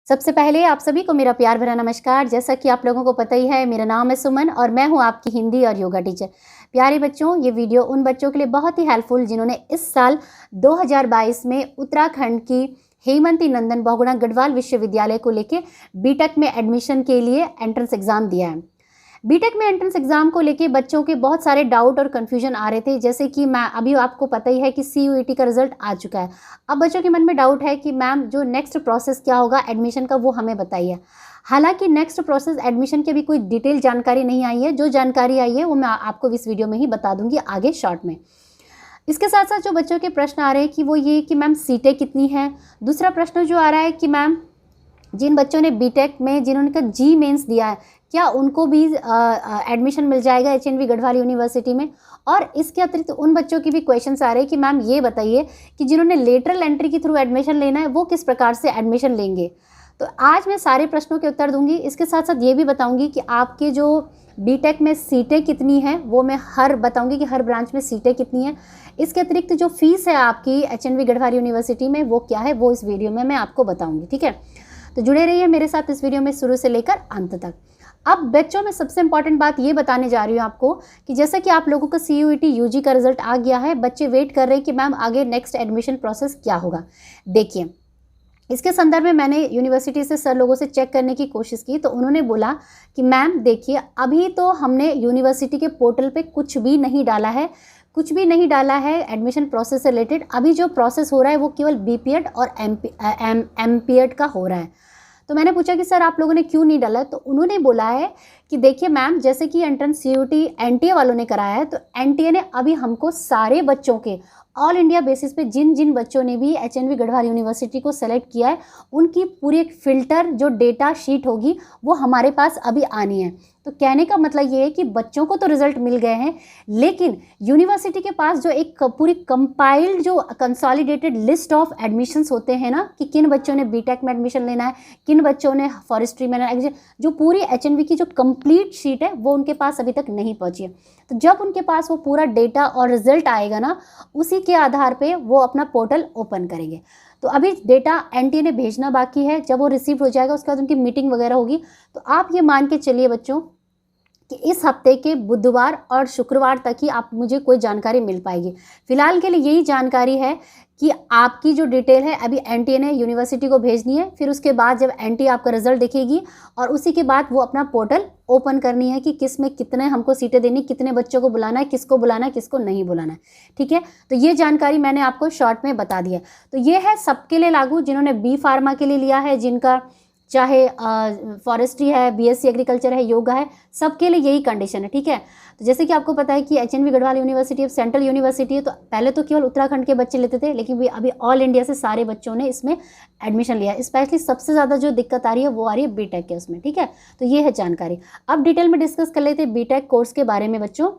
सबसे पहले आप सभी को मेरा प्यार भरा नमस्कार। जैसा कि आप लोगों को पता ही है, मेरा नाम है सुमन और मैं हूं आपकी हिंदी और योगा टीचर। प्यारे बच्चों, ये वीडियो उन बच्चों के लिए बहुत ही हेल्पफुल जिन्होंने इस साल 2022 में उत्तराखंड की हेमंती नंदन बहुगुणा गढ़वाल विश्वविद्यालय को लेके बीटेक में एडमिशन के लिए एंट्रेंस एग्जाम दिया है। बीटेक में एंट्रेंस एग्जाम को लेके बच्चों के बहुत सारे डाउट और कन्फ्यूजन आ रहे थे। जैसे कि मैं अभी आपको पता ही है कि CUET का रिजल्ट आ चुका है। अब बच्चों के मन में डाउट है कि मैम जो नेक्स्ट प्रोसेस क्या होगा एडमिशन का, वो हमें बताइए। हालांकि नेक्स्ट प्रोसेस एडमिशन की अभी कोई डिटेल जानकारी नहीं आई है। जो जानकारी आई है वो मैं आपको इस वीडियो में ही बता दूंगी आगे शॉर्ट में। इसके साथ साथ जो बच्चों के प्रश्न आ रहे हैं कि वो ये कि मैम सीटें कितनी हैं। दूसरा प्रश्न जो आ रहा है कि मैम जिन बच्चों ने बीटेक में जिन्होंने का जी मेंस दिया है, क्या उनको भी एडमिशन मिल जाएगा HNV गढ़वाल यूनिवर्सिटी में। और इसके अतिरिक्त उन बच्चों की भी क्वेश्चंस आ रहे हैं कि मैम ये बताइए कि जिन्होंने लेटरल एंट्री के थ्रू एडमिशन लेना है वो किस प्रकार से एडमिशन लेंगे। तो आज मैं सारे प्रश्नों के उत्तर दूंगी। इसके साथ साथ ये भी बताऊंगी कि आपके जो बीटेक में सीटें कितनी हैं वो मैं बताऊंगी कि हर ब्रांच में सीटें कितनी हैं। इसके अतिरिक्त जो फीस है आपकी HNV गढ़वाल यूनिवर्सिटी में वो क्या है, वो इस वीडियो में मैं आपको बताऊँगी। ठीक है, तो जुड़े रहिए मेरे साथ इस वीडियो में शुरू से लेकर अंत तक। अब बच्चों में सबसे इंपॉर्टेंट बात ये बताने जा रही हूँ आपको कि जैसा कि आप लोगों का CUET UG का रिजल्ट आ गया है, बच्चे वेट कर रहे हैं कि मैम आगे नेक्स्ट एडमिशन प्रोसेस क्या होगा। देखिए, इसके संदर्भ में मैंने यूनिवर्सिटी से सर लोगों से चेक करने की कोशिश की तो उन्होंने बोला कि मैम देखिए, अभी तो हमने यूनिवर्सिटी के पोर्टल पे कुछ भी नहीं डाला है एडमिशन प्रोसेस से रिलेटेड। अभी जो प्रोसेस हो रहा है वो केवल BPED और MPED का हो रहा है। तो मैंने पूछा कि सर आप लोगों ने क्यों नहीं डाला, तो उन्होंने बोला है कि देखिए मैम, जैसे कि एंट्रेंस CUET NTA वालों ने कराया है तो NTA ने अभी हमको सारे बच्चों के ऑल इंडिया बेसिस पे जिन जिन बच्चों ने भी HNV गढ़वाल यूनिवर्सिटी को सेलेक्ट किया है उनकी पूरी एक फ़िल्टर जो डेटा शीट होगी वो हमारे पास अभी आनी है। तो कहने का मतलब ये है कि बच्चों को तो रिजल्ट मिल गए हैं, लेकिन यूनिवर्सिटी के पास जो एक पूरी कंपाइल्ड जो कंसोलिडेटेड लिस्ट ऑफ एडमिशन्स होते हैं ना, कि किन बच्चों ने बीटेक में एडमिशन लेना है, किन बच्चों ने फॉरेस्ट्री में लेना है, जो पूरी HNV की जो कंप्लीट शीट है वो उनके पास अभी तक नहीं पहुंची है। तो जब उनके पास वो पूरा डेटा और रिजल्ट आएगा ना, उसी के आधार पे वो अपना पोर्टल ओपन करेंगे। तो अभी डेटा NTA ने भेजना बाकी है। जब वो रिसीव हो जाएगा उसके बाद उनकी मीटिंग वगैरह होगी। तो आप ये मान के चलिए बच्चों कि इस हफ्ते के बुधवार और शुक्रवार तक ही आप मुझे कोई जानकारी मिल पाएगी। फिलहाल के लिए यही जानकारी है कि आपकी जो डिटेल है अभी NTA ने यूनिवर्सिटी को भेजनी है। फिर उसके बाद जब NTA आपका रिजल्ट देखेगी और उसी के बाद वो अपना पोर्टल ओपन करनी है कि किस में कितने हमको सीटें देनी, कितने बच्चों को बुलाना है, किसको बुलाना है, किसको नहीं बुलाना है। ठीक है, तो ये जानकारी मैंने आपको शॉर्ट में बता दी है। तो ये है सबके लिए लागू, जिन्होंने B फार्मा के लिए लिया है, जिनका चाहे फॉरेस्ट्री है, BSc एग्रीकल्चर है, योगा है, सबके लिए यही कंडीशन है। ठीक है, तो जैसे कि आपको पता है कि HNV गढ़वाल यूनिवर्सिटी अब सेंट्रल यूनिवर्सिटी है। तो पहले तो केवल उत्तराखंड के बच्चे लेते थे, लेकिन अभी ऑल इंडिया से सारे बच्चों ने इसमें एडमिशन लिया है। स्पेशली सबसे ज़्यादा जो दिक्कत आ रही है वो आ रही है बीटेक के उसमें। ठीक है, तो ये है जानकारी। अब डिटेल में डिस्कस कर लेते हैं बीटेक कोर्स के बारे में बच्चों।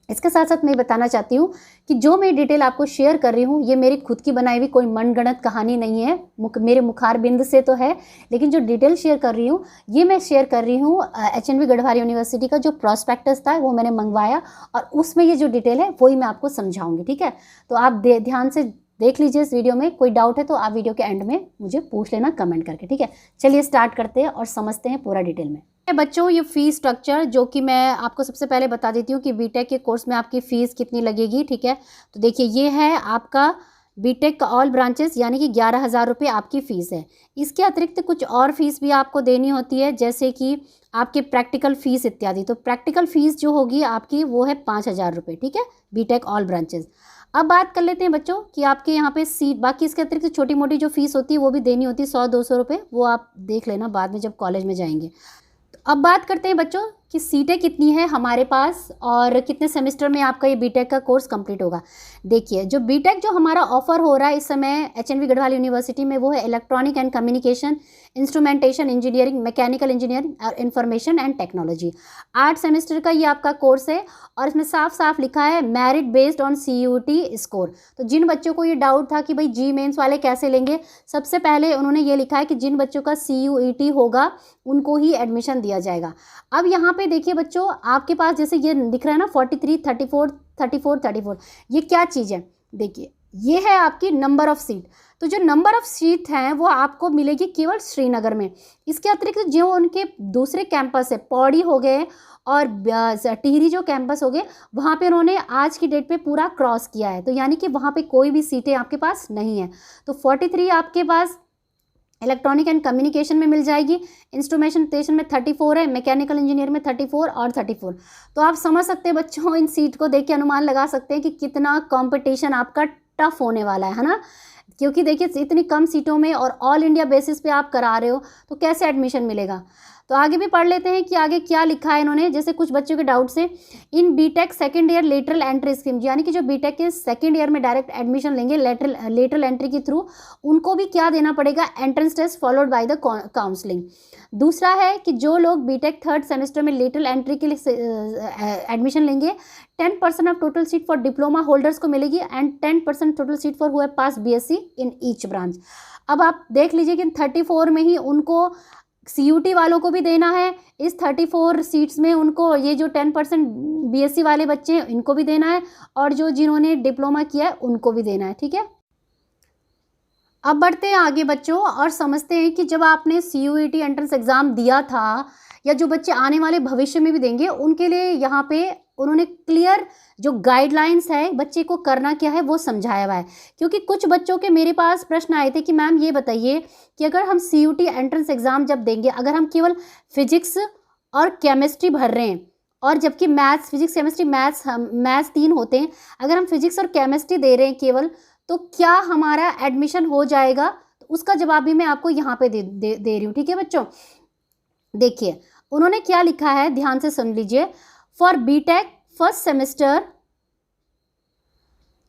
इसके साथ साथ मैं बताना चाहती हूँ कि जो मैं डिटेल आपको शेयर कर रही हूँ ये मेरी खुद की बनाई हुई कोई मनगढ़ंत कहानी नहीं है, मेरे मुखार बिंद से तो है, लेकिन जो डिटेल शेयर कर रही हूँ ये मैं शेयर कर रही हूँ HNV गढ़वाल यूनिवर्सिटी का जो प्रॉस्पेक्टस था वो मैंने मंगवाया और उसमें ये जो डिटेल है वही मैं आपको समझाऊंगी। ठीक है, तो आप ध्यान से देख लीजिए इस वीडियो में। कोई डाउट है तो आप वीडियो के एंड में मुझे पूछ लेना कमेंट करके। ठीक है, चलिए स्टार्ट करते हैं और समझते हैं पूरा डिटेल में। बच्चों, ये फीस स्ट्रक्चर जो कि मैं आपको सबसे पहले बता देती हूँ कि बीटेक के कोर्स में आपकी फ़ीस कितनी लगेगी। ठीक है, तो देखिए ये है आपका बीटेक का ऑल ब्रांचेस यानी कि 11,000 रुपये आपकी फ़ीस है। इसके अतिरिक्त कुछ और फीस भी आपको देनी होती है, जैसे कि आपके प्रैक्टिकल फ़ीस इत्यादि। तो प्रैक्टिकल फ़ीस जो होगी आपकी वो है 5,000 रुपये। ठीक है, बीटेक ऑल ब्रांचेस। अब बात कर लेते हैं बच्चों कि आपके यहाँ पे सीट, बाकी इसके अतिरिक्त छोटी मोटी जो फीस होती है वो भी देनी होती है 100-200 रुपये, वो आप देख लेना बाद में जब कॉलेज में जाएंगे। अब बात करते हैं बच्चों कि सीटें कितनी हैं हमारे पास और कितने सेमेस्टर में आपका ये बीटेक का कोर्स कंप्लीट होगा। देखिए, जो बीटेक जो हमारा ऑफर हो रहा है इस समय HNV गढ़वाल यूनिवर्सिटी में वो है electronic and communication, instrumentation engineering, mechanical engineering और इंफॉर्मेशन एंड टेक्नोलॉजी। 8 सेमेस्टर का ये आपका कोर्स है और इसमें साफ साफ लिखा है merit based on CUET score. तो जिन बच्चों को ये डाउट था कि भाई जी मेंस वाले कैसे लेंगे, सबसे पहले उन्होंने ये लिखा है कि जिन बच्चों का CUET होगा उनको ही एडमिशन दिया जाएगा। अब यहाँ पे देखिए बच्चों, आपके पास जैसे ये दिख रहा है ना 43, 34, 34, 34, ये क्या चीज़ है। देखिए ये है आपकी नंबर ऑफ सीट। तो जो नंबर ऑफ सीट हैं वो आपको मिलेगी केवल श्रीनगर में। इसके अतिरिक्त जो उनके दूसरे कैंपस है, पौड़ी हो गए और टिहरी जो कैंपस हो गए, वहाँ पे उन्होंने आज की डेट पे पूरा क्रॉस किया है। तो यानी कि वहाँ पे कोई भी सीटें आपके पास नहीं है। तो 43 आपके पास इलेक्ट्रॉनिक एंड कम्युनिकेशन में मिल जाएगी, इंस्ट्रूमेंटेशन में 34 है, मैकेनिकल इंजीनियर में 34 और 34। तो आप समझ सकते हैं बच्चों, इन सीट को देख के अनुमान लगा सकते हैं कि कितना कंपटीशन आपका टफ होने वाला है ना। क्योंकि देखिए इतनी कम सीटों में और ऑल इंडिया बेसिस पे आप करा रहे हो तो कैसे एडमिशन मिलेगा। तो आगे भी पढ़ लेते हैं कि आगे क्या लिखा है इन्होंने। जैसे कुछ बच्चों के डाउट से, in BTech second year lateral entry scheme, यानी कि जो बीटेक के सेकंड ईयर में डायरेक्ट एडमिशन लेंगे लेटरल एंट्री के थ्रू, उनको भी क्या देना पड़ेगा, entrance test followed by the counselling. दूसरा है कि जो लोग बीटेक थर्ड सेमेस्टर में लेटरल एंट्री के लिए एडमिशन लेंगे, 10% of total seat for diploma holders को मिलेगी and 10% total seat for who have pass BSc in each branch. अब आप देख लीजिए कि 34 में ही उनको सीयूटी वालों को भी देना है, इस 34 सीट्स में उनको ये जो 10% बीएससी वाले बच्चे हैं इनको भी देना है, और जो जिन्होंने डिप्लोमा किया है उनको भी देना है। ठीक है, अब बढ़ते हैं आगे बच्चों और समझते हैं कि जब आपने सीयूईटी एंट्रेंस एग्ज़ाम दिया था, या जो बच्चे आने वाले भविष्य में भी देंगे, उनके लिए यहाँ पे उन्होंने क्लियर जो गाइडलाइंस है बच्चे को करना क्या है वो समझाया हुआ है। क्योंकि कुछ बच्चों के मेरे पास प्रश्न आए थे कि मैम ये बताइए कि अगर हम सीयूटी एंट्रेंस एग्ज़ाम जब देंगे, अगर हम केवल फिजिक्स और केमिस्ट्री भर रहे हैं, और जबकि मैथ्स, फिजिक्स केमिस्ट्री मैथ्स 3 होते हैं, अगर हम फिजिक्स और केमिस्ट्री दे रहे हैं केवल, तो क्या हमारा एडमिशन हो जाएगा? तो उसका जवाब भी मैं आपको यहाँ पे दे रही हूँ। ठीक है बच्चों, देखिए उन्होंने क्या लिखा है, ध्यान से सुन लीजिए। For BTech first semester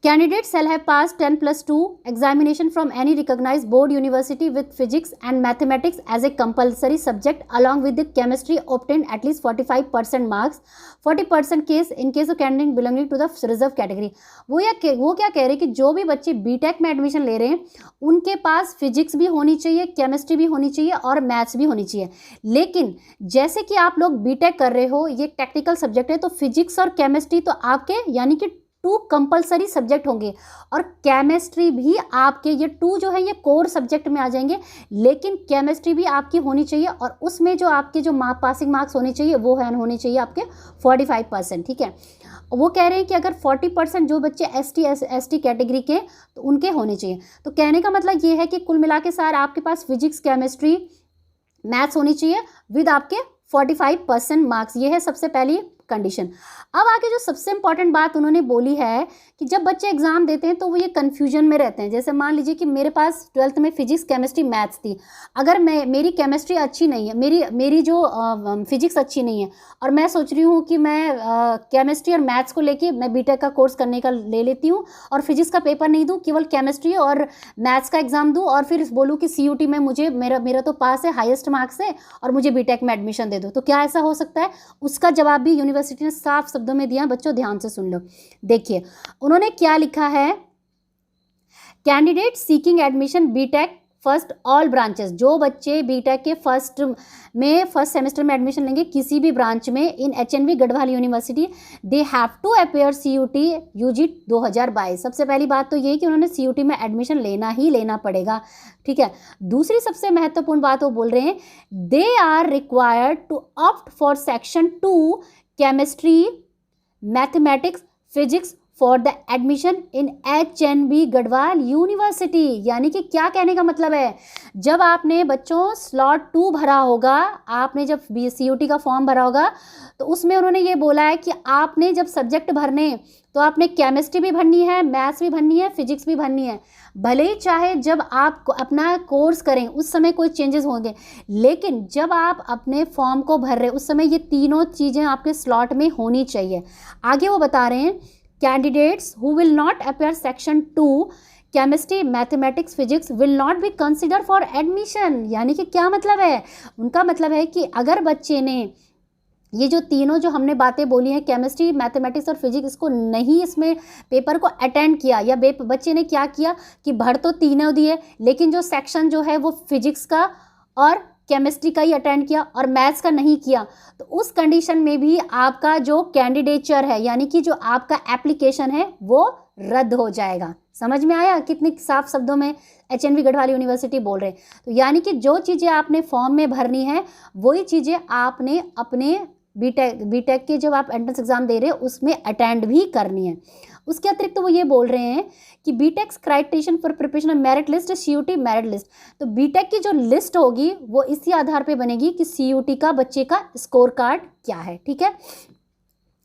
candidates shall have passed 10+2 examination from any recognized board university with physics and mathematics as a compulsory subject along with the chemistry obtained at least 45% marks, 40% case in case of candidate belonging to the reserve category। वो क्या कह रहे हैं कि जो भी बच्चे BTech में एडमिशन ले रहे हैं उनके पास फिजिक्स भी होनी चाहिए, केमिस्ट्री भी होनी चाहिए और मैथ्स भी होनी चाहिए। लेकिन जैसे कि आप लोग बीटेक कर रहे हो, ये टेक्निकल सब्जेक्ट है, तो फिजिक्स और केमिस्ट्री तो आपके यानी कि 2 कंपलसरी सब्जेक्ट होंगे, और केमिस्ट्री भी आपके, ये 2 जो है ये कोर सब्जेक्ट में आ जाएंगे, लेकिन केमिस्ट्री भी आपकी होनी चाहिए, और उसमें जो आपके जो पासिंग मार्क्स होने चाहिए वो होने चाहिए आपके 45%। ठीक है, वो कह रहे हैं कि अगर 40% जो बच्चे एसटी कैटेगरी के, तो उनके होने चाहिए। तो कहने का मतलब ये है कि कुल मिला के सार आपके पास फिजिक्स केमिस्ट्री मैथ्स होनी चाहिए विद आपके 45% मार्क्स। ये है सबसे पहली कंडीशन। अब आगे जो सबसे इंपॉर्टेंट बात उन्होंने बोली है कि जब बच्चे एग्जाम देते हैं तो वो ये कन्फ्यूजन में रहते हैं। जैसे मान लीजिए कि मेरे पास 12th में फिजिक्स केमिस्ट्री मैथ्स थी, अगर मेरी केमिस्ट्री अच्छी नहीं है, मेरी जो फिजिक्स अच्छी नहीं है, और मैं सोच रही हूँ कि मैं केमिस्ट्री और मैथ्स को लेके मैं बीटेक का कोर्स करने का ले लेती हूँ और फिजिक्स का पेपर नहीं दूँ, केवल केमिस्ट्री और मैथ्स का एग्जाम दूँ, और फिर बोलूँ कि सीयूटी में मुझे मेरा तो पास है, हाईएस्ट मार्क्स है, और मुझे बीटेक में एडमिशन दे दो, तो क्या ऐसा हो सकता है? उसका जवाब भी यूनिवर्सिटी ने साफ शब्दों में दिया। बच्चों ध्यान से सुन लो, देखिए उन्होंने क्या लिखा है। Candidate seeking admission BTech first all branches, जो बच्चे बीटेक के फर्स्ट सेमेस्टर में एडमिशन लेंगे किसी भी ब्रांच में in HNB Garhwal university, they have to appear CUET UG 2022। सबसे पहली बात तो ये कि उन्होंने सीयूटी में एडमिशन लेना पड़ेगा। ठीक है, दूसरी सबसे महत्वपूर्ण बात वो बोल रहे हैं, they are required to opt for section 2 chemistry mathematics physics for the admission in HNB Garhwal university. यानी कि क्या कहने का मतलब है, जब आपने बच्चों स्लॉट 2 भरा होगा, आपने जब सीयूटी का फॉर्म भरा होगा, तो उसमें उन्होंने ये बोला है कि आपने जब सब्जेक्ट भरने, तो आपने केमिस्ट्री भी भरनी है, मैथ्स भी भरनी है, फिजिक्स भी भरनी है। भले ही चाहे जब आप अपना कोर्स करें उस समय कोई चेंजेस होंगे, लेकिन जब आप अपने फॉर्म को भर रहे उस समय ये तीनों चीज़ें आपके स्लॉट में होनी चाहिए। आगे वो बता रहे हैं, candidates who will not appear section 2 chemistry mathematics physics will not be consider for admission. यानी कि क्या मतलब है, उनका मतलब है कि अगर बच्चे ने ये जो तीनों जो हमने बातें बोली हैं, केमिस्ट्री मैथमेटिक्स और फिजिक्स, इसको नहीं, इसमें पेपर को अटेंड किया, या बच्चे ने क्या किया कि भर तो तीनों दिए, लेकिन जो सेक्शन जो है वो फिजिक्स का और केमिस्ट्री का ही अटेंड किया और मैथ्स का नहीं किया, तो उस कंडीशन में भी आपका जो कैंडिडेचर है, यानी कि जो आपका एप्लीकेशन है, वो रद्द हो जाएगा। समझ में आया? कितने साफ शब्दों में HNV गढ़वाल यूनिवर्सिटी बोल रहे हैं। तो यानी कि जो चीज़ें आपने फॉर्म में भरनी है वही चीज़ें आपने अपने बीटेक के जब आप एंट्रेंस एग्जाम दे रहे हो उसमें अटेंड भी करनी है। उसके अतिरिक्त तो वो ये बोल रहे हैं कि BTech criterion for preparation of merit list, CUT merit list. तो बीटेक की जो लिस्ट होगी वो इसी आधार पे बनेगी कि CUT का बच्चे का स्कोर कार्ड क्या है, ठीक है।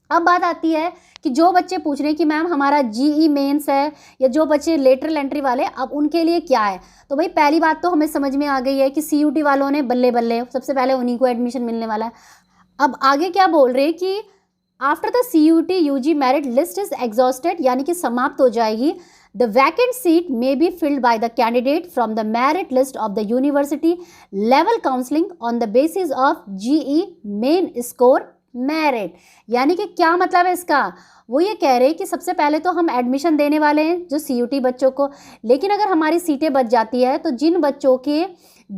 अब बात आती है कि जो बच्चे पूछ रहे हैं कि मैम हमारा GE मेंस है या जो बच्चे लेटरल एंट्री वाले, अब उनके लिए क्या है। तो भाई पहली बात तो हमें समझ में आ गई है कि CUT वालों ने बल्ले बल्ले सबसे पहले उन्हीं को एडमिशन मिलने वाला है। अब आगे क्या बोल रहे हैं कि after the CUT UG merit list is exhausted, यानी कि समाप्त हो जाएगी, the vacant seat may be filled by the candidate from the merit list of the university level counselling on the basis of GE main score merit. यानी कि क्या मतलब है इसका, वो ये कह रहे हैं कि सबसे पहले तो हम एडमिशन देने वाले हैं जो CUT बच्चों को, लेकिन अगर हमारी सीटें बच जाती है तो जिन बच्चों के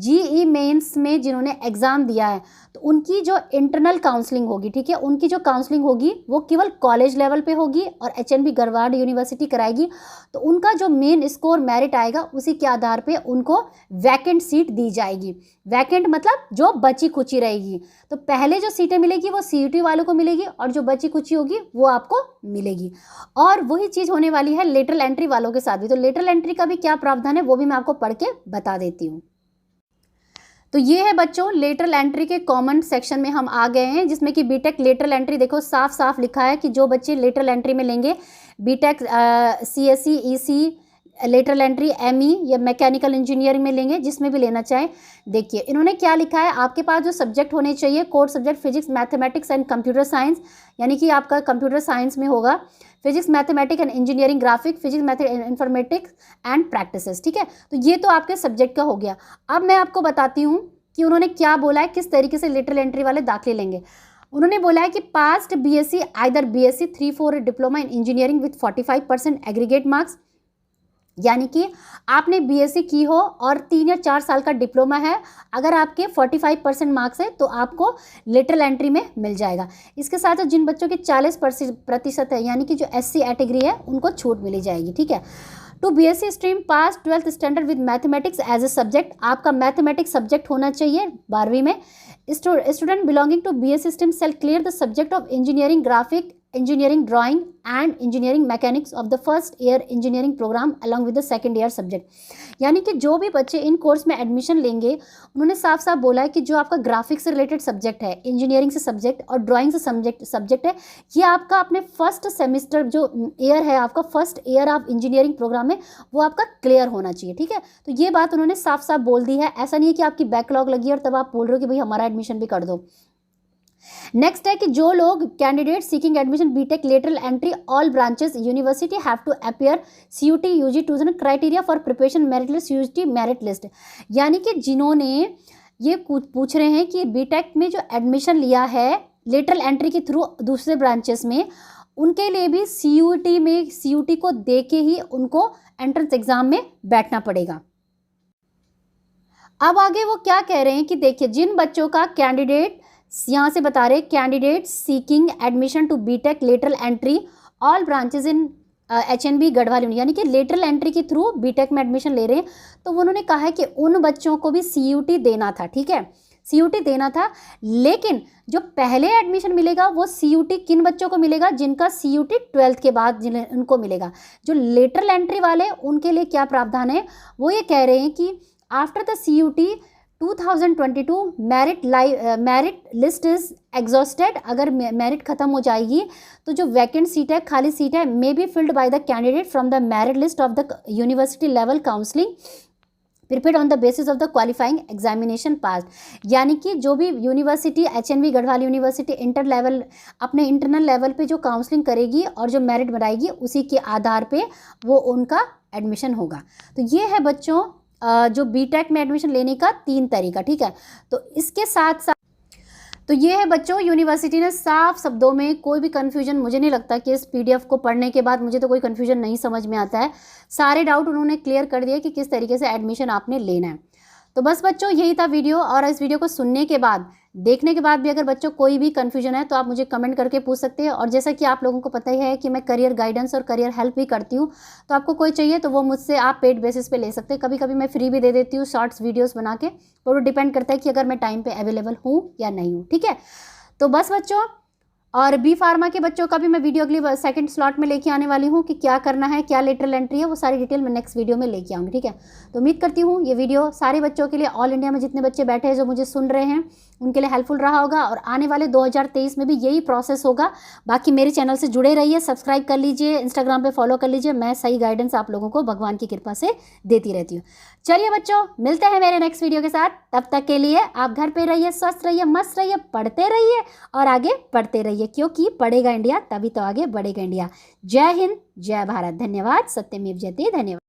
GE मेंस में जिन्होंने एग्ज़ाम दिया है तो उनकी जो इंटरनल काउंसलिंग होगी, ठीक है, उनकी जो काउंसलिंग होगी वो केवल कॉलेज लेवल पे होगी और HNB गढ़वाल यूनिवर्सिटी कराएगी। तो उनका जो मेन स्कोर मेरिट आएगा उसी के आधार पे उनको वैकेंट सीट दी जाएगी। वैकेंट मतलब जो बची खुची रहेगी। तो पहले जो सीटें मिलेगी वो CUT वालों को मिलेगी और जो बची खुची होगी वो आपको मिलेगी। और वही चीज़ होने वाली है लेटरल एंट्री वालों के साथ भी। तो लेटरल एंट्री का भी क्या प्रावधान है वो भी मैं आपको पढ़ के बता देती हूँ। तो ये है बच्चों लेटरल एंट्री के कॉमन सेक्शन में हम आ गए हैं, जिसमें कि बीटेक लेटरल एंट्री देखो साफ साफ लिखा है कि जो बच्चे लेटरल एंट्री में लेंगे BTech CSE EC lateral entry ME या मैकेनिकल इंजीनियरिंग में लेंगे, जिसमें भी लेना चाहें। देखिए इन्होंने क्या लिखा है, आपके पास जो सब्जेक्ट होने चाहिए core subject physics mathematics and computer science, यानी कि आपका कंप्यूटर साइंस में होगा physics mathematics and engineering graphic physics math informatics and practices, ठीक है। तो ये तो आपके सब्जेक्ट का हो गया। अब मैं आपको बताती हूँ कि उन्होंने क्या बोला है, किस तरीके से लेटरल एंट्री वाले दाखिले लेंगे। उन्होंने बोला है कि past BSc either BSc 3-4 diploma in engineering with 45% aggregate marks, यानी कि आपने BSc की हो और 3 या 4 साल का डिप्लोमा है, अगर आपके 45% मार्क्स है तो आपको लेटरल एंट्री में मिल जाएगा। इसके साथ जिन बच्चों के 40% है, यानी कि जो SC कैटेगरी है उनको छूट मिली जाएगी, ठीक है। To BSc stream pass 12th standard with mathematics as a subject, आपका मैथमेटिक्स सब्जेक्ट होना चाहिए 12वीं में। Student belonging to BSc stream shall clear the subject of engineering graphic engineering drawing and engineering mechanics of the first year engineering programme along with the second year subject. यानी कि जो भी बच्चे इन course में एडमिशन लेंगे उन्होंने साफ साफ बोला है कि जो आपका ग्राफिक्स से रिलेटेड सब्जेक्ट है, इंजीनियरिंग से सब्जेक्ट और ड्राइंग से सब्जेक्ट है, ये आपका अपने फर्स्ट सेमिस्टर जो ईयर है आपका first year of engineering programme में वो आपका क्लियर होना चाहिए, ठीक है। तो ये बात उन्होंने साफ साफ बोल दी है। ऐसा नहीं है कि आपकी बैकलॉग लगी और तब आप बोल रहे हो कि भाई हमारा एडमिशन भी कर दो। नेक्स्ट है कि जो लोग candidate seeking admission BTech lateral entry all branches university have to appear CUT UG 2000 criteria for preparation merit list CUT merit list, यानी कि जिन्होंने ये पूछ रहे हैं कि बीटेक में जो एडमिशन लिया है लेटरल एंट्री के थ्रू दूसरे ब्रांचेस में, उनके लिए भी CUT को दे के ही उनको एंट्रेंस एग्जाम में बैठना पड़ेगा। अब आगे वो क्या कह रहे हैं कि देखिए जिन बच्चों का कैंडिडेट यहाँ से बता रहे candidate seeking admission to BTech lateral entry all branches in HNB Garhwal, यानी कि लेटरल एंट्री के थ्रू बीटेक में एडमिशन ले रहे हैं, तो उन्होंने कहा है कि उन बच्चों को भी CUT देना था, ठीक है, CUT देना था। लेकिन जो पहले एडमिशन मिलेगा वो CUT किन बच्चों को मिलेगा, जिनका CUT 12th के बाद उनको मिलेगा। जो लेटरल एंट्री वाले उनके लिए क्या प्रावधान है, वो ये कह रहे हैं कि after the CUT 2022 merit list is exhausted, अगर मेरिट खत्म हो जाएगी तो जो वैकेंट सीट है, खाली सीट है, may be filled by the candidate from the merit list of the university level counselling prepared on the basis of the qualifying examination पास। यानी कि जो भी university HNB Garhwal university inter level अपने internal level पे जो counselling करेगी और जो मेरिट बनाएगी उसी के आधार पे वो उनका एडमिशन होगा। तो ये है बच्चों जो बीटेक में एडमिशन लेने का 3 तरीका, ठीक है। तो इसके साथ साथ तो ये है बच्चों यूनिवर्सिटी ने साफ शब्दों में, कोई भी कन्फ्यूजन मुझे नहीं लगता कि इस PDF को पढ़ने के बाद मुझे तो कोई कन्फ्यूजन नहीं समझ में आता है। सारे डाउट उन्होंने क्लियर कर दिए कि किस तरीके से एडमिशन आपने लेना है। तो बस बच्चों यही था वीडियो, और इस वीडियो को सुनने के बाद देखने के बाद भी अगर बच्चों कोई भी कन्फ्यूजन है तो आप मुझे कमेंट करके पूछ सकते हैं। और जैसा कि आप लोगों को पता ही है कि मैं करियर गाइडेंस और करियर हेल्प भी करती हूँ, तो आपको कोई चाहिए तो वो मुझसे आप पेड बेसिस पे ले सकते हैं। कभी कभी मैं फ्री भी दे देती हूँ शॉर्ट्स वीडियोज़ बना के, तो वो डिपेंड करता है कि अगर मैं टाइम पर अवेलेबल हूँ या नहीं हूँ। ठीक है, तो बस बच्चों, और बी फार्मा के बच्चों का भी मैं वीडियो अगली सेकंड स्लॉट में लेके आने वाली हूँ कि क्या करना है, क्या लेटरल एंट्री है, वो सारी डिटेल मैं नेक्स्ट वीडियो में लेके आऊँगी। ठीक है, तो उम्मीद करती हूँ ये वीडियो सारे बच्चों के लिए, ऑल इंडिया में जितने बच्चे बैठे हैं जो मुझे सुन रहे हैं, उनके लिए हेल्पफुल रहा होगा। और आने वाले 2023 में भी यही प्रोसेस होगा। बाकी मेरे चैनल से जुड़े रहिए, सब्सक्राइब कर लीजिए, इंस्टाग्राम पे फॉलो कर लीजिए। मैं सही गाइडेंस आप लोगों को भगवान की कृपा से देती रहती हूँ। चलिए बच्चों, मिलते हैं मेरे नेक्स्ट वीडियो के साथ। तब तक के लिए आप घर पे रहिए, स्वस्थ रहिए, मस्त रहिए, पढ़ते रहिए और आगे बढ़ते रहिए, क्योंकि पढ़ेगा इंडिया तभी तो आगे बढ़ेगा इंडिया। जय हिंद, जय भारत। धन्यवाद। सत्यमेव जयते। धन्यवाद।